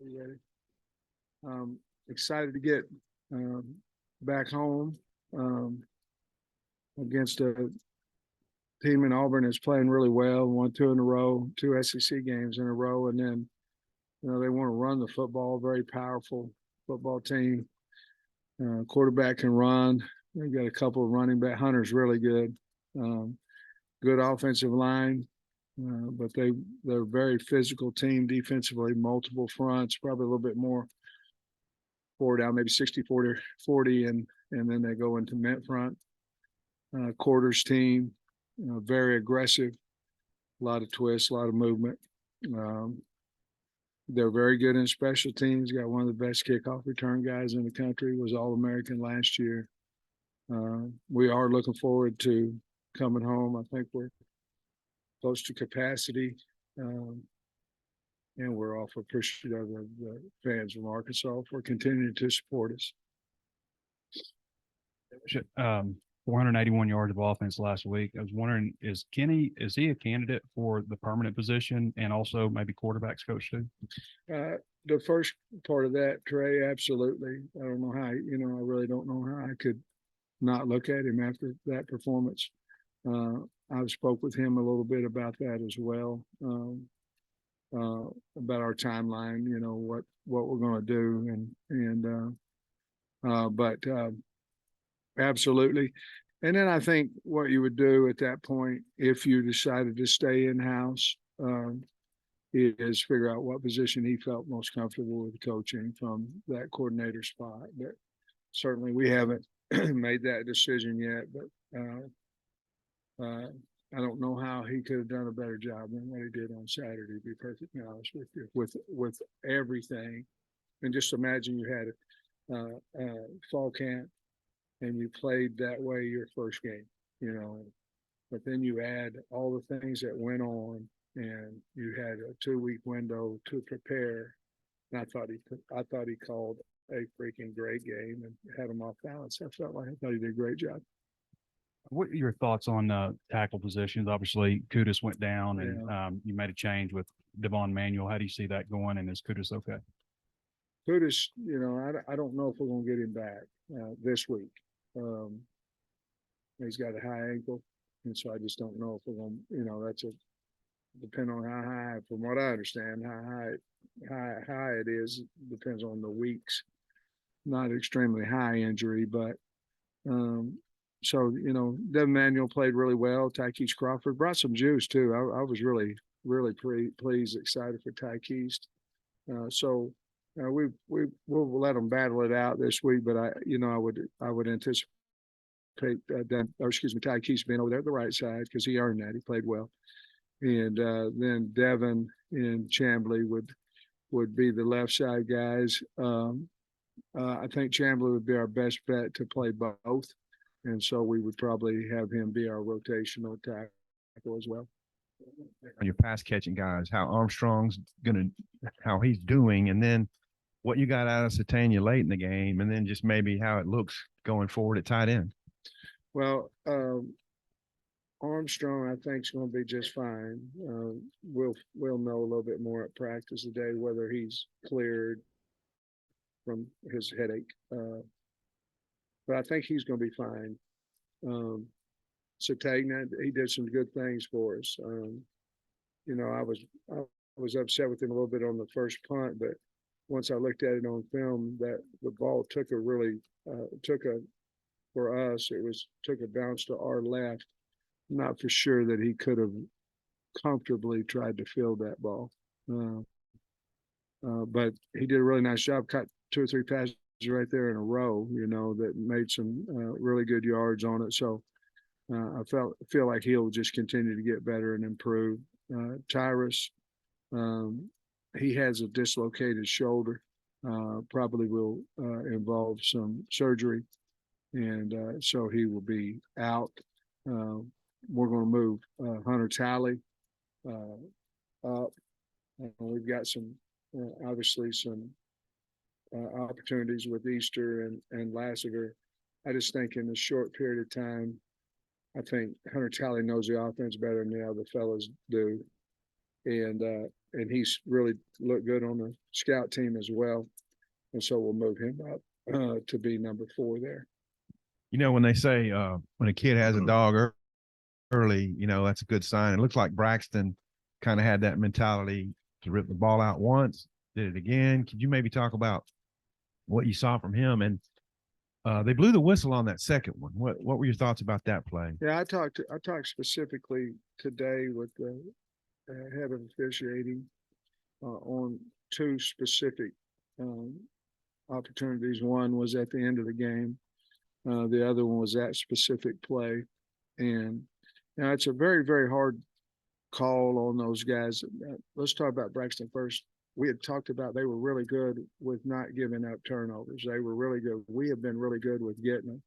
You ready? Excited to get back home against a team in Auburn that's playing really well. Won two in a row, two SEC games in a row, and then they want to run the football. Very powerful football team. Quarterback can run. They've got a couple of running back. Hunter's really good. Good offensive line. But they're a very physical team defensively, multiple fronts, probably a little bit more forward down, maybe 60-40, and then they go into mint front. Quarters team, very aggressive, a lot of twists, a lot of movement. They're very good in special teams. Got one of the best kickoff return guys in the country, was All-American last year. We are looking forward to coming home. I think we're close to capacity, and we're awful appreciative of the fans from Arkansas for continuing to support us. 481 yards of offense last week. I was wondering, is he a candidate for the permanent position and also maybe quarterbacks coach too? The first part of that, Trey, absolutely. I don't know how, I really don't know how I could not look at him after that performance. I've spoke with him a little bit about that as well, about our timeline, what we're going to do, but absolutely. And then I think what you would do at that point, if you decided to stay in-house, is figure out what position he felt most comfortable with coaching from that coordinator spot. But certainly we haven't made that decision yet, but I don't know how he could have done a better job than what he did on Saturday, to be perfectly honest with you, with everything. And just imagine you had a fall camp and you played that way your first game, but then you add all the things that went on, and you had a 2-week window to prepare. And I thought he called a freaking great game and had him off balance. I thought he did a great job. What are your thoughts on tackle positions? Obviously, Kudus went down, and you made a change with Devon Manuel. How do you see that going? And is Kudus okay? Kudus, I don't know if we're going to get him back this week. He's got a high ankle, and so I just don't know if we're going to, that's depend on how high, from what I understand, how high it is, depends on the weeks. Not extremely high injury, but so, Devin Manuel played really well. Tykees Crawford brought some juice too. I was really, really pleased, excited for Tykees. So we'll let them battle it out this week, but I would anticipate Tykees being over there at the right side, because he earned that. He played well. And then Devin and Chamblee would be the left side guys. I think Chamblee would be our best bet to play both. And so we would probably have him be our rotational tackle as well. Your pass catching guys, how he's doing, and then what you got out of Satania late in the game, and then just maybe how it looks going forward at tight end. Well, Armstrong, I think, is going to be just fine. We'll know a little bit more at practice today whether he's cleared from his headache. But I think he's going to be fine. Satania, he did some good things for us. I was upset with him a little bit on the first punt, but once I looked at it on film, that the ball took for us, took a bounce to our left. I'm not for sure that he could have comfortably tried to field that ball. But he did a really nice job, caught 2 or 3 passes right there in a row, that made some really good yards on it. So I feel like he'll just continue to get better and improve. Tyrus, he has a dislocated shoulder, probably will involve some surgery, and so he will be out. We're going to move Hunter Talley up. We've got some obviously some opportunities with Easter and Lassiter. I just think in a short period of time, I think Hunter Talley knows the offense better than the other fellas do. and he's really looked good on the scout team as well. And so we'll move him up to be number 4 there. You know, when they say when a kid has a dog early, you know, that's a good sign. It looks like Braxton kind of had that mentality to rip the ball out once, did it again. Could you maybe talk about what you saw from him? And they blew the whistle on that second one. What were your thoughts about that play? Yeah, I talked specifically today with the head of officiating on 2 specific opportunities. One was at the end of the game. The other one was that specific play. And now it's a very, very hard call on those guys. Let's talk about Braxton first. We had talked about they were really good with not giving up turnovers. They were really good. We have been really good with getting them.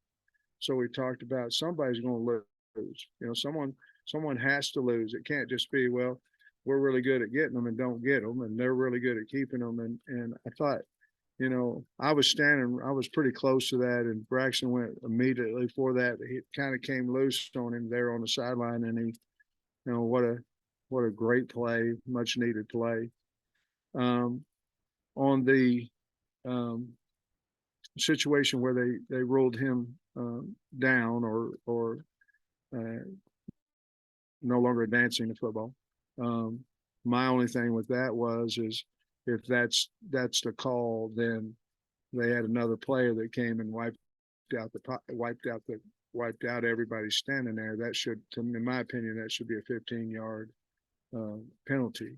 So we talked about somebody's going to lose. You know, someone has to lose. It can't just be, well, we're really good at getting them and don't get them, and they're really good at keeping them. And I thought, you know, I was pretty close to that, and Braxton went immediately for that. He kind of came loose on him there on the sideline, and he, you know, what a great play, much needed play. On the situation where they ruled him down or no longer advancing the football. My only thing with that is if that's the call, then they had another player that came and wiped out everybody standing there. That should, in my opinion, that should be a 15-yard penalty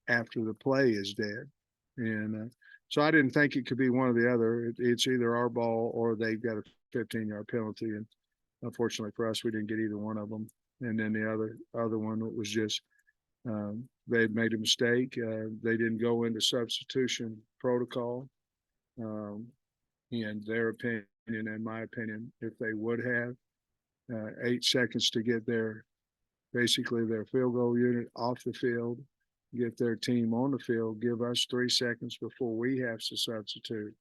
after the play is dead. And so I didn't think it could be one or the other. It's either our ball or they've got a 15-yard penalty. And unfortunately for us, we didn't get either one of them. And then the other one was just they had made a mistake. They didn't go into substitution protocol. In their opinion and my opinion, if they would have 8 seconds to get basically their field goal unit off the field, get their team on the field, give us 3 seconds before we have to substitute.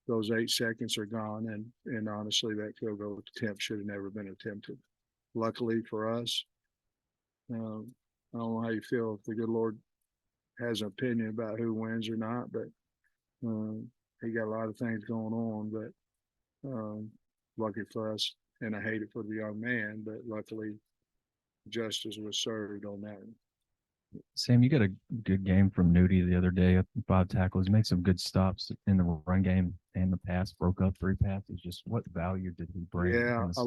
Those 8 seconds are gone, and honestly, that field goal attempt should have never been attempted. Luckily for us, I don't know how you feel if the good Lord has an opinion about who wins or not, but he got a lot of things going on. But lucky for us, and I hate it for the young man, but luckily justice was served on that one. Sam, you got a good game from Nudie the other day at 5 tackles. He made some good stops in the run game and the pass, broke up 3 passes. Just what value did he bring? Yeah, a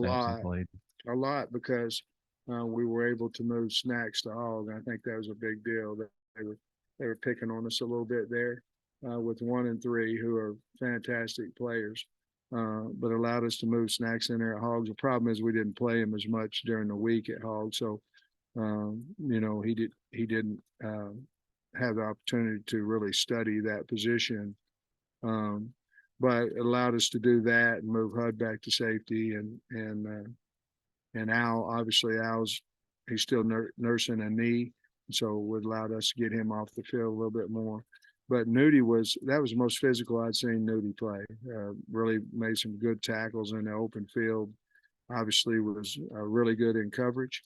lot, because we were able to move Snacks to Hog. I think that was a big deal. That they were picking on us a little bit there with 1 and 3, who are fantastic players, but allowed us to move Snacks in there at Hogs. The problem is we didn't play him as much during the week at Hogs, so you know, he didn't have the opportunity to really study that position, but it allowed us to do that and move Hud back to safety, and Al, obviously he's still nursing a knee, so it allowed us to get him off the field a little bit more. But Nudie was the most physical I'd seen Nudie play. Really made some good tackles in the open field. Obviously was really good in coverage.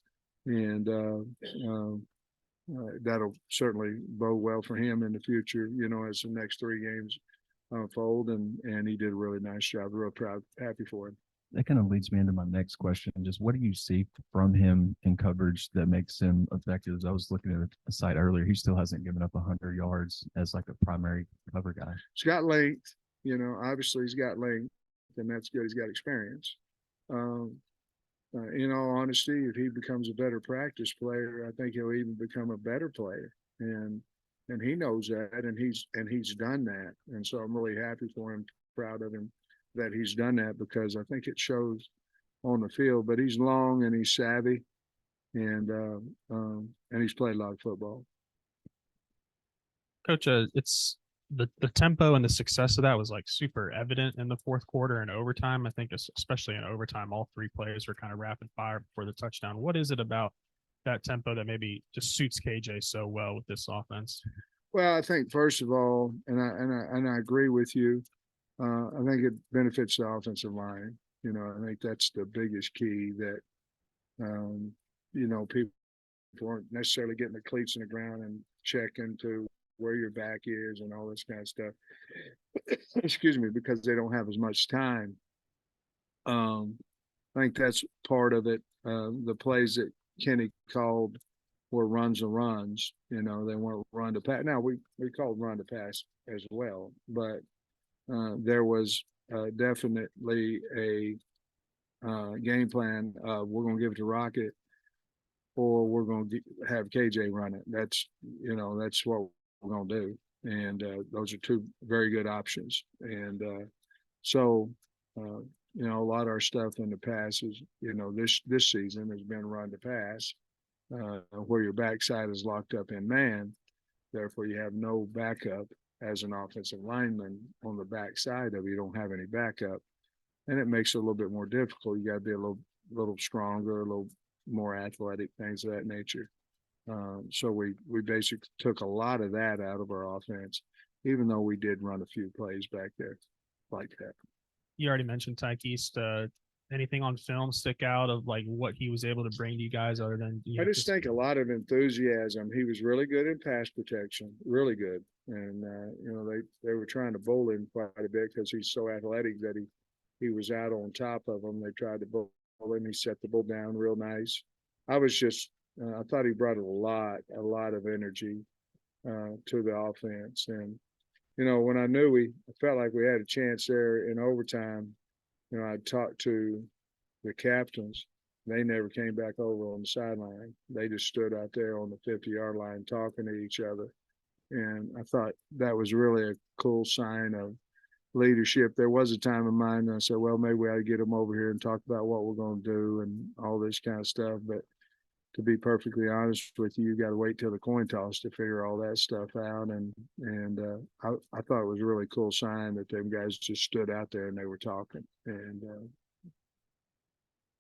And that'll certainly bode well for him in the future, you know, as the next 3 games unfold. And he did a really nice job. Real proud, happy for him. That kind of leads me into my next question. Just what do you see from him in coverage that makes him effective? As I was looking at a site earlier, he still hasn't given up 100 yards as like a primary cover guy. He's got length, you know, obviously he's got length, and that's good. He's got experience. In all honesty, if he becomes a better practice player, I think he'll even become a better player. And he knows that, and he's done that. And so I'm really happy for him, proud of him that he's done that, because I think it shows on the field. But he's long and he's savvy, and he's played a lot of football. Coach, it's the tempo and the success of that was like super evident in the fourth quarter and overtime. I think especially in overtime, all 3 players were kind of rapid fire before the touchdown. What is it about that tempo that maybe just suits KJ so well with this offense? Well, I think first of all, and I agree with you. I think it benefits the offensive line. You know, I think that's the biggest key that, you know, people weren't necessarily getting the cleats in the ground and checking to where your back is and all this kind of stuff. Excuse me, because they don't have as much time. I think that's part of it. The plays that Kenny called were runs and runs. You know, they weren't run to pass. Now we called run to pass as well, but there was definitely a game plan. We're going to give it to Rocket, or we're going to have KJ run it. That's what we're going to do. And those are two very good options. And so a lot of our stuff in the past is, this season has been run to pass, where your backside is locked up in man. Therefore, you have no backup as an offensive lineman on the backside of you. You don't have any backup, and it makes it a little bit more difficult. You got to be a little stronger, a little more athletic, things of that nature. So we basically took a lot of that out of our offense, even though we did run a few plays back there like that. You already mentioned Tyke East. Anything on film stick out of like what he was able to bring to you guys other than I just think a lot of enthusiasm. He was really good in pass protection, really good. And they were trying to bowl him quite a bit because he's so athletic that he was out on top of them. They tried to bowl him. He set the bull down real nice. I thought he brought a lot of energy to the offense. And when I felt like we had a chance there in overtime, I talked to the captains. They never came back over on the sideline. They just stood out there on the 50-yard line talking to each other. And I thought that was really a cool sign of leadership. There was a time in mind, and I said, well, maybe we ought to get them over here and talk about what we're going to do and all this kind of stuff. But to be perfectly honest with you, you got to wait till the coin toss to figure all that stuff out. And I thought it was a really cool sign that them guys just stood out there and they were talking. And I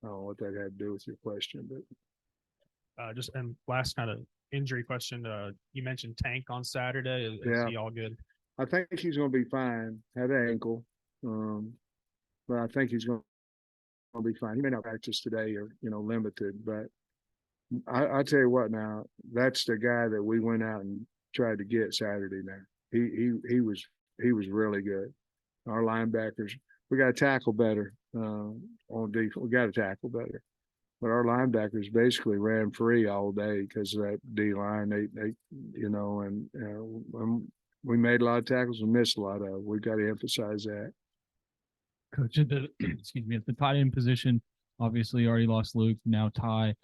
don't know what that had to do with your question, but and last kind of injury question. You mentioned Tank on Saturday. Is he all good? I think he's going to be fine. Had an ankle, but I think he's going to be fine. He may not practice today or limited, but I tell you what, now that's the guy that we went out and tried to get Saturday. Now he was really good. Our linebackers, we got to tackle better on defense. We got to tackle better, but our linebackers basically ran free all day because of that D line. They and we made a lot of tackles and missed a lot of. We got to emphasize that. Coach, at the tight end position, obviously you already lost Luke, now Ty.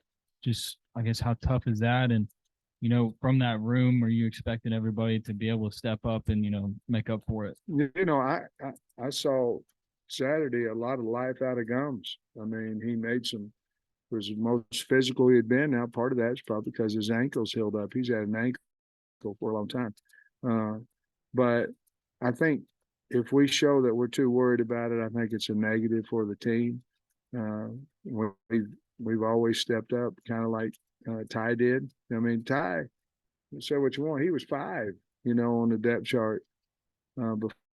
Just, I guess, how tough is that? And, from that room, are you expecting everybody to be able to step up and, make up for it? I saw Saturday a lot of life out of Gums. I mean, he was the most physical he had been. Now, part of that is probably because his ankle's healed up. He's had an ankle for a long time. But I think if we show that we're too worried about it, I think it's a negative for the team. We've always stepped up, kind of like Ty did. I mean, Ty, say what you want, he was 5, on the depth chart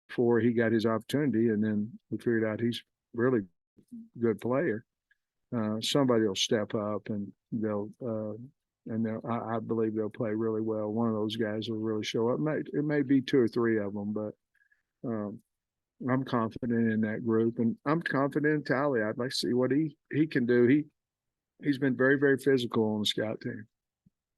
before he got his opportunity, and then we figured out he's really a good player. Somebody will step up, and I believe they'll play really well. One of those guys will really show up. It may be 2 or 3 of them, but I'm confident in that group, and I'm confident in Tally. I'd like to see what he can do. He's been very, very physical on the scout team.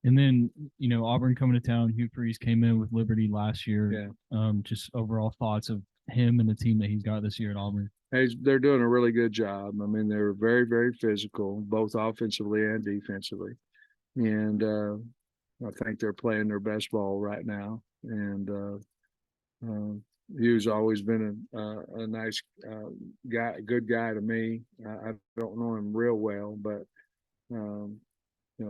And then, Auburn coming to town, Hugh Freeze came in with Liberty last year. Yeah. Just overall thoughts of him and the team that he's got this year at Auburn. Hey, they're doing a really good job. I mean, they're very, very physical, both offensively and defensively. And I think they're playing their best ball right now. And Hugh's always been a nice guy, a good guy to me. I don't know him real well, but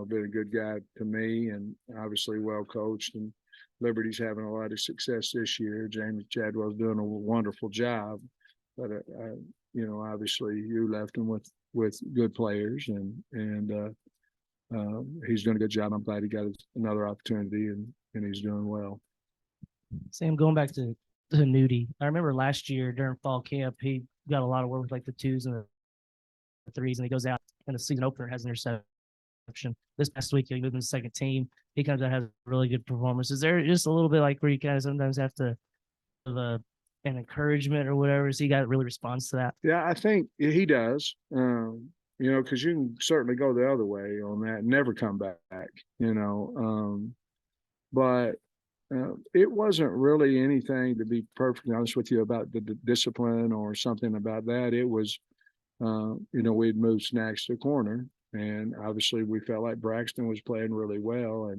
been a good guy to me, and obviously well coached. And Liberty's having a lot of success this year. Jamie Chadwell's doing a wonderful job, but obviously you left him with good players, and he's doing a good job. I'm glad he got another opportunity, and he's doing well. Sam, going back to Nudie, I remember last year during fall camp, he got a lot of work with like the 2s and the 3s, and he goes out and the season opener has an interception. reception. This past week, he was in the second team. He comes out and has a really good performance. Is there just a little bit like where you kind of sometimes have to have an encouragement or whatever? So he got really responds to that. Yeah, I think he does. Because you can certainly go the other way on that and never come back. But it wasn't really anything, to be perfectly honest with you, about the discipline or something about that. It was, we'd moved Snacks to corner, and obviously we felt like Braxton was playing really well,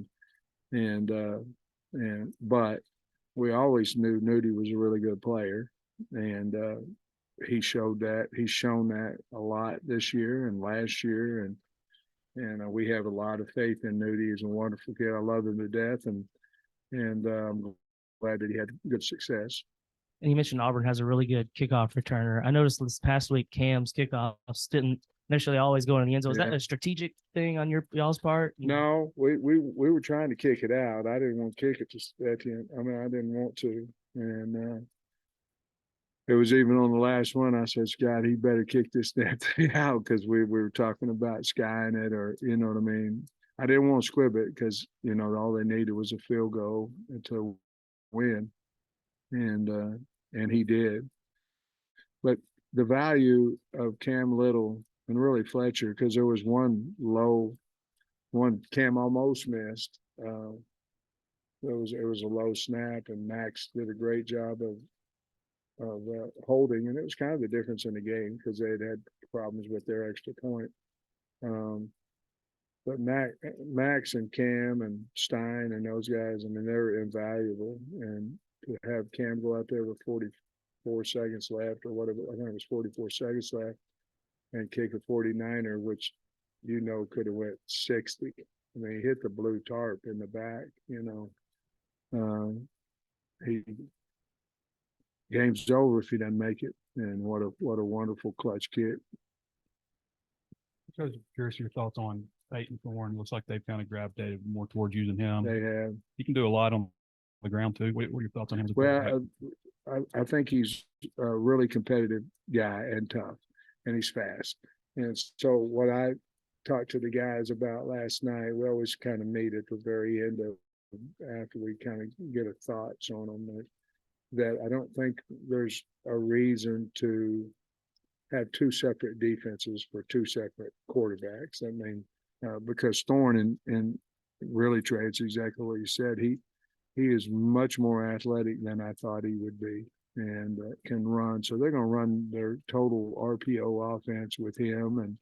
but we always knew Nudie was a really good player, and he's shown that a lot this year and last year, and we have a lot of faith in Nudie. He's a wonderful kid. I love him to death, and I'm glad that he had good success. And you mentioned Auburn has a really good kickoff returner. I noticed this past week Cam's kickoffs didn't necessarily always go in the end zone. Was that a strategic thing on y'all's part? No, we were trying to kick it out. I didn't want to kick it at the end. I mean, I didn't want to, and it was even on the last one. I said, Scott, he better kick this damn thing out, because we were talking about skying it, or you know what I mean. I didn't want to squib it, because all they needed was a field goal to win, and he did. But the value of Cam Little and really Fletcher, because there was one Cam almost missed. It was a low snap, and Max did a great job of holding, and it was kind of the difference in the game, because they had problems with their extra point. But Max and Cam and Stein and those guys, I mean, they're invaluable. And to have Cam go out there with 44 seconds left, or whatever, I think it was 44 seconds left, and kick a 49er, which could have went 60. I mean, he hit the blue tarp in the back. Game's over if he doesn't make it. And what a wonderful clutch kid. I was curious your thoughts on Peyton Thorne. Looks like they've kind of gravitated more towards using him. They have. He can do a lot on the ground too. What are your thoughts on him? Well, I think he's a really competitive guy and tough, and he's fast. And so what I talked to the guys about last night, we always kind of meet at the very end after we kind of get a thoughts on them, that I don't think there's a reason to have two separate defenses for two separate quarterbacks. I mean, because Thorne and really, Trey, it's exactly what you said. He is much more athletic than I thought he would be, and can run. So they're going to run their total RPO offense with him,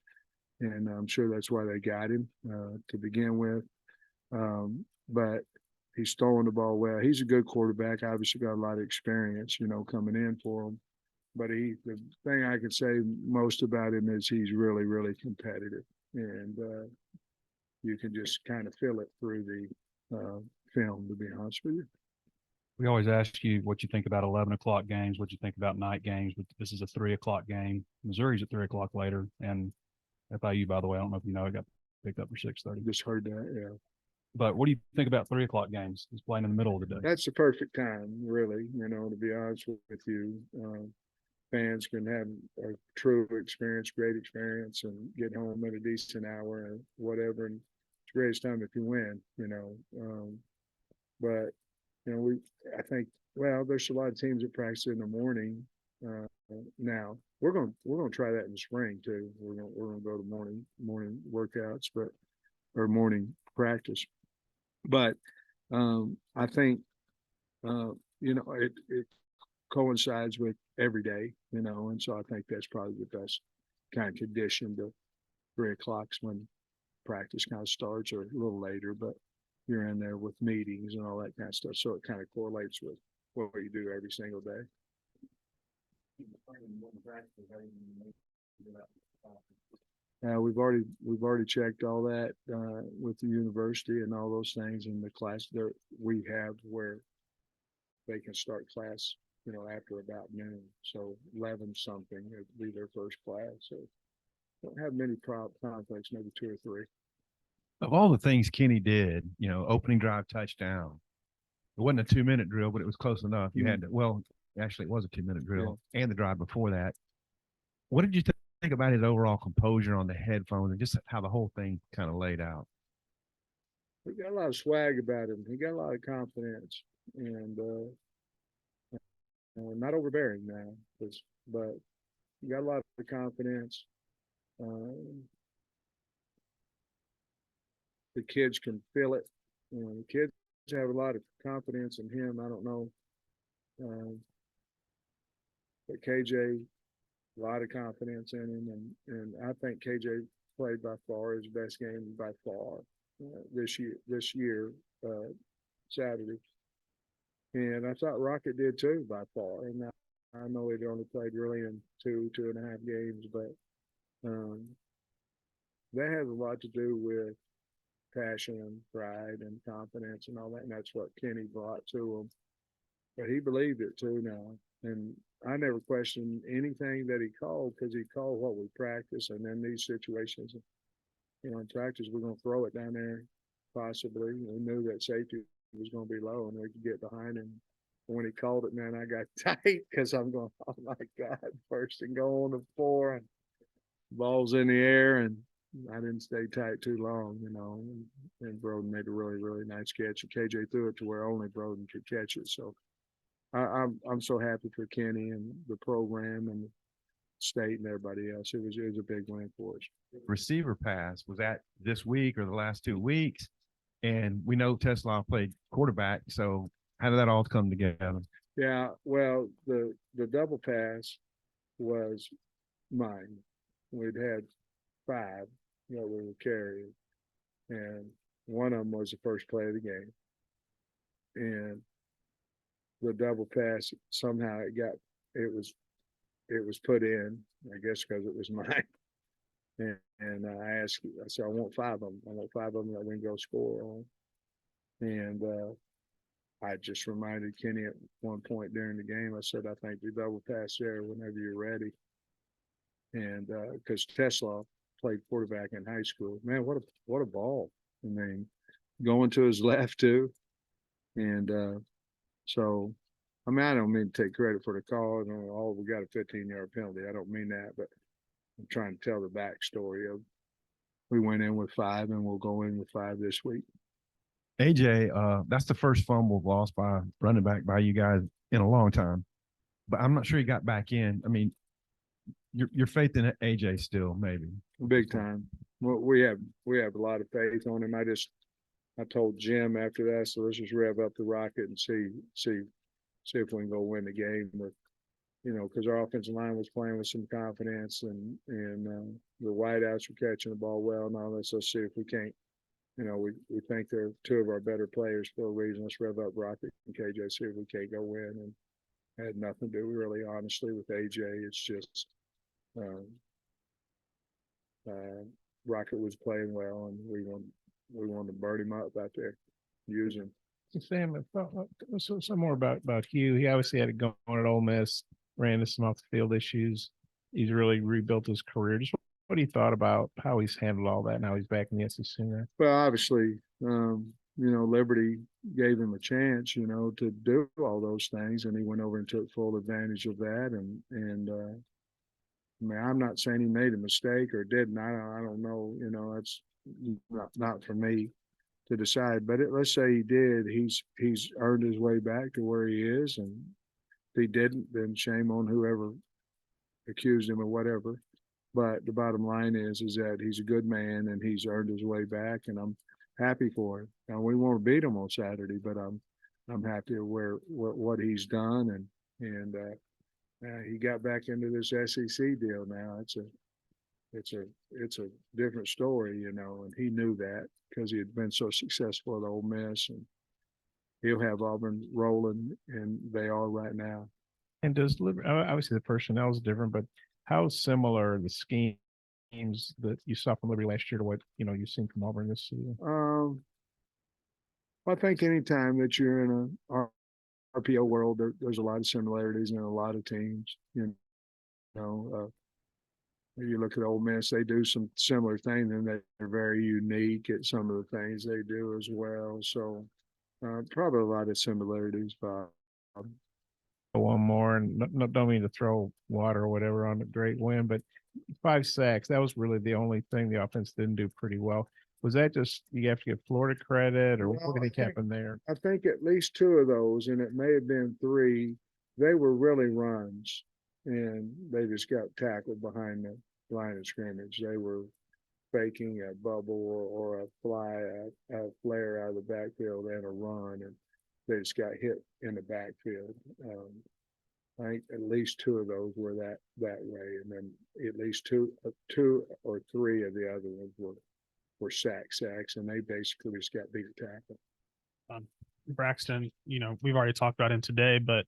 and I'm sure that's why they got him to begin with. But he's throwing the ball well. He's a good quarterback. Obviously got a lot of experience, coming in for him. But the thing I could say most about him is he's really, really competitive, and you can just kind of feel it through the film, to be honest with you. We always ask you what you think about 11 o'clock games, what you think about night games, but this is a 3 o'clock game. Missouri's at 3 o'clock later, and FIU, by the way, I don't know if you know, it got picked up for 6:30. Just heard that, yeah. But what do you think about 3 o'clock games? It's playing in the middle of the day. That's the perfect time, really, to be honest with you. Fans can have a true experience, great experience, and get home at a decent hour and whatever. And it's the greatest time if you win, but I think, well, there's a lot of teams that practice in the morning. Now we're going to try that in the spring too. We're going to go to morning workouts, or morning practice. But I think it coincides with every day, and so I think that's probably the best kind of condition. To 3 o'clock's when practice kind of starts, or a little later, but you're in there with meetings and all that kind of stuff, so it kind of correlates with what you do every single day. We've already checked all that with the university and all those things, and the class there we have where they can start class, after about noon. So 11 something it'll be their first class. So don't have many conflicts, maybe 2 or 3. Of all the things Kenny did, opening drive touchdown, it wasn't a 2-minute drill, but it was close enough. You had to, well, actually it was a 2-minute drill, and the drive before that. What did you think about his overall composure on the headphones and just how the whole thing kind of laid out? He got a lot of swag about him. He got a lot of confidence, and not overbearing now, but he got a lot of confidence. The kids can feel it. The kids have a lot of confidence in him. I don't know, but KJ, a lot of confidence in him, and I think KJ played by far his best game by far this year, Saturday. And I thought Rocket did too by far. And I know he'd only played really in 2.5 games, but that has a lot to do with passion and pride and confidence and all that. And that's what Kenny brought to him. But he believed it too now. And I never questioned anything that he called, because he called what we practice. And in these situations, in practice, we're going to throw it down there possibly. We knew that safety was going to be low and we could get behind him. And when he called it, man, I got tight, because I'm going, oh my God, first and go on the 4, and ball's in the air, and I didn't stay tight too long, and Broden made a really, really nice catch. And KJ threw it to where only Broden could catch it. So I'm so happy for Kenny and the program and the state and everybody else. It was a big win for us. Receiver pass, was that this week or the last 2 weeks? And we know Tesla played quarterback. So how did that all come together? Yeah, well, the double pass was mine. We'd had 5 that we were carrying, and one of them was the first play of the game. And the double pass, somehow it was put in, I guess because it was mine. And I said, I want 5 of them. I want 5 of them that we can go score on. And I just reminded Kenny at one point during the game, I said, I think the double pass there whenever you're ready. And because Tesla played quarterback in high school, man, what a ball. I mean, going to his left too. And so, I mean, I don't mean to take credit for the call. We got a 15-yard penalty. I don't mean that, but I'm trying to tell the backstory of we went in with 5 and we'll go in with 5 this week. AJ, that's the first fumble lost by running back by you guys in a long time, but I'm not sure he got back in. I mean, your faith in AJ still, maybe big time. Well, we have a lot of faith on him. I told Jim after that, so let's just rev up the rocket and see if we can go win the game with, because our offensive line was playing with some confidence, and the wideouts were catching the ball well and all that. So let's see if we can't. We think they're 2 of our better players for a reason. Let's rev up Rocket and KJ, see if we can't go win. And it had nothing to do really, honestly, with AJ. It's just Rocket was playing well, and we wanted to bird him up out there, use him. Sam, some more about Hugh. He obviously had it going at Ole Miss, ran into some off the field issues. He's really rebuilt his career. Just what do you thought about how he's handled all that and how he's back in the SEC now? Well, obviously, Liberty gave him a chance, to do all those things, and he went over and took full advantage of that. And I mean, I'm not saying he made a mistake or didn't. I don't know. That's not for me to decide. But let's say he did. He's earned his way back to where he is, and if he didn't, then shame on whoever accused him or whatever. But the bottom line is that he's a good man and he's earned his way back, and I'm happy for him. Now, we won't beat him on Saturday, but I'm happy with what he's done, and he got back into this SEC deal now. It's a different story, and he knew that because he had been so successful at Ole Miss, and he'll have Auburn rolling, and they are right now. And obviously the personnel is different, but how similar are the schemes that you saw from Liberty last year to what you've seen from Auburn this season? I think anytime that you're in a RPO world, there's a lot of similarities in a lot of teams. You look at Ole Miss, they do some similar things, and they're very unique at some of the things they do as well. So probably a lot of similarities. One more, and don't mean to throw water or whatever on a great win, but 5 sacks. That was really the only thing the offense didn't do pretty well. Was that just, you have to give Florida credit, or Well, what do you think I think- happened there? I think at least 2 of those, and it may have been 3, they were really runs, and they just got tackled behind the line of scrimmage. They were faking a bubble or a a flare out of the backfield and a run, and they just got hit in the backfield. I think at least 2 of those were that way, and then at least two or three of the other ones were sacks, and they basically just got beat tackle. Braxton, we've already talked about him today, but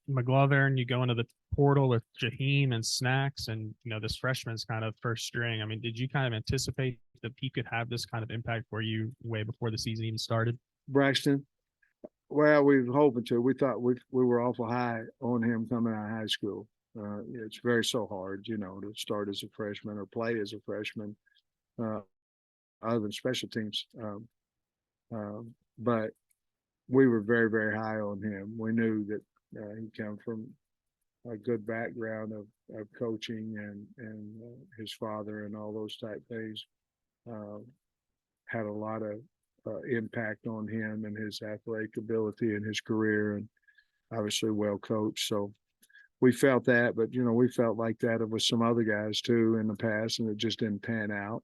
McGlovern, you go into the portal with Jaheim and Snacks, and this freshman's kind of first string. I mean, did you kind of anticipate that he could have this kind of impact for you way before the season even started? Braxton, well, we were hoping to. We thought we were awful high on him coming out of high school. It's very so hard, to start as a freshman or play as a freshman, other than special teams. But we were very, very high on him. We knew that he came from a good background of coaching, and his father and all those type things had a lot of impact on him and his athletic ability and his career, and obviously well coached. So we felt that, but we felt like that with some other guys too in the past, and it just didn't pan out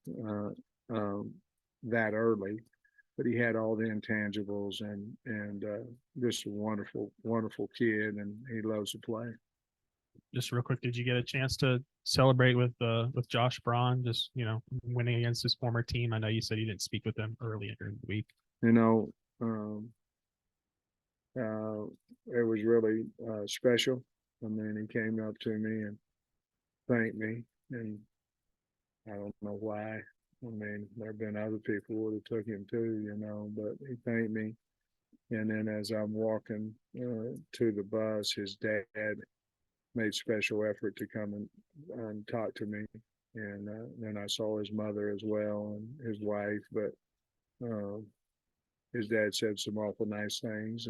that early. But he had all the intangibles, and just a wonderful, wonderful kid, and he loves to play. Just real quick, did you get a chance to celebrate with Josh Braun, just winning against his former team? I know you said you didn't speak with him earlier in the week. It was really special. I mean, he came up to me and thanked me, and I don't know why. I mean, there have been other people who would have took him too, but he thanked me. And then as I'm walking to the bus, his dad made special effort to come and talk to me. And then I saw his mother as well and his wife, but his dad said some awful nice things,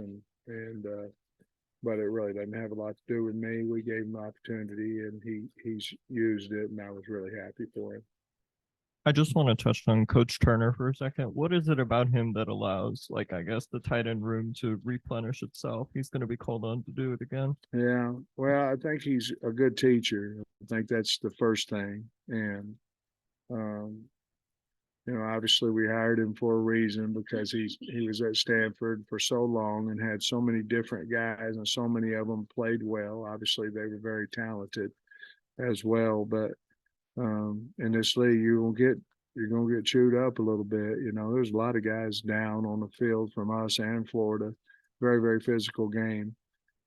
but it really doesn't have a lot to do with me. We gave him opportunity, and he's used it, and I was really happy for him. I just want to touch on Coach Turner for a second. What is it about him that allows, I guess, the tight end room to replenish itself? He's going to be called on to do it again. Yeah, well, I think he's a good teacher. I think that's the first thing. And, obviously we hired him for a reason, because he was at Stanford for so long and had so many different guys, and so many of them played well. Obviously they were very talented as well, but in this league, you're gonna get chewed up a little bit. There's a lot of guys down on the field from us and Florida. Very, very physical game.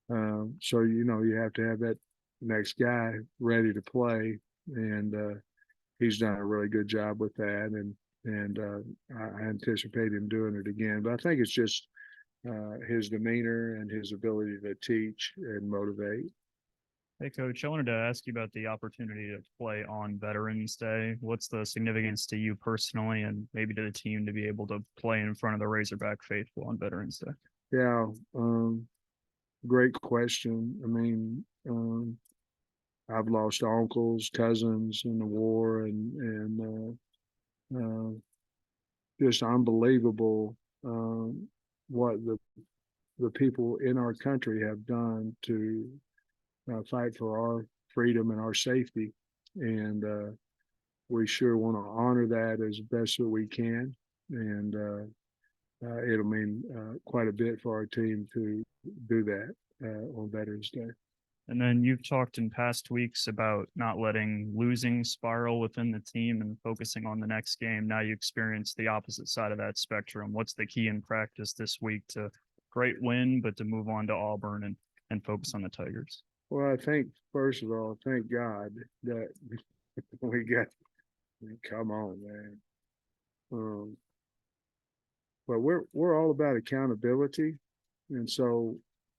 So you have to have that next guy ready to play, and he's done a really good job with that. And I anticipate him doing it again. But I think it's just his demeanor and his ability to teach and motivate. Hey, Coach, I wanted to ask you about the opportunity to play on Veterans Day. What's the significance to you personally, and maybe to the team, to be able to play in front of the Razorback faithful on Veterans Day? Yeah, great question. I mean, I've lost uncles, cousins in the war, and just unbelievable what the people in our country have done to fight for our freedom and our safety. And we sure want to honor that as best that we can. And it'll mean quite a bit for our team to do that on Veterans Day. And then you've talked in past weeks about not letting losing spiral within the team and focusing on the next game. Now you experience the opposite side of that spectrum. What's the key in practice this week to great win, but to move on to Auburn and focus on the Tigers? Well, I think, first of all, thank God that we got, come on, man. But we're all about accountability. And so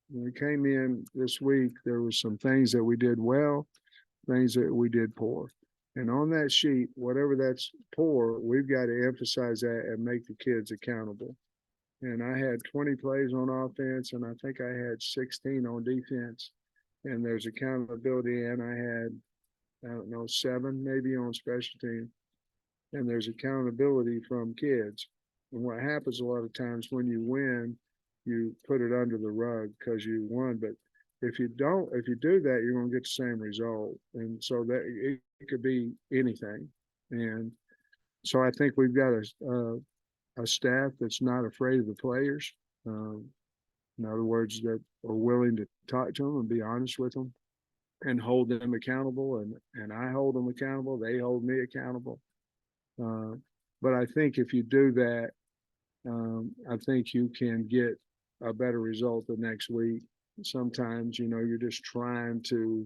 when we came in this week, there were some things that we did well, things that we did poor. And on that sheet, whatever that's poor, we've got to emphasize that and make the kids accountable. And I had 20 plays on offense, and I think I had 16 on defense. And there's accountability, and I had I don't know, 7 maybe on special team. And there's accountability from kids. And what happens a lot of times when you win, you put it under the rug because you won. But if you don't, if you do that, you're going to get the same result. And so that it could be anything. And so I think we've got a staff that's not afraid of the players. In other words, that are willing to talk to them and be honest with them and hold them accountable. And I hold them accountable. They hold me accountable. But I think if you do that, I think you can get a better result the next week. Sometimes, you're just trying to,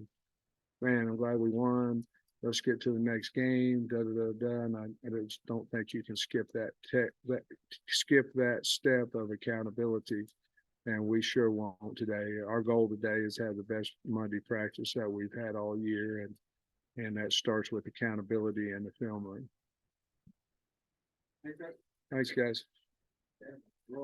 man, I'm glad we won. Let's get to the next game. Da da da da. And I just don't think you can skip that step of accountability. And we sure won't today. Our goal today is have the best Monday practice that we've had all year, and that starts with accountability in the film room. Thanks, guys.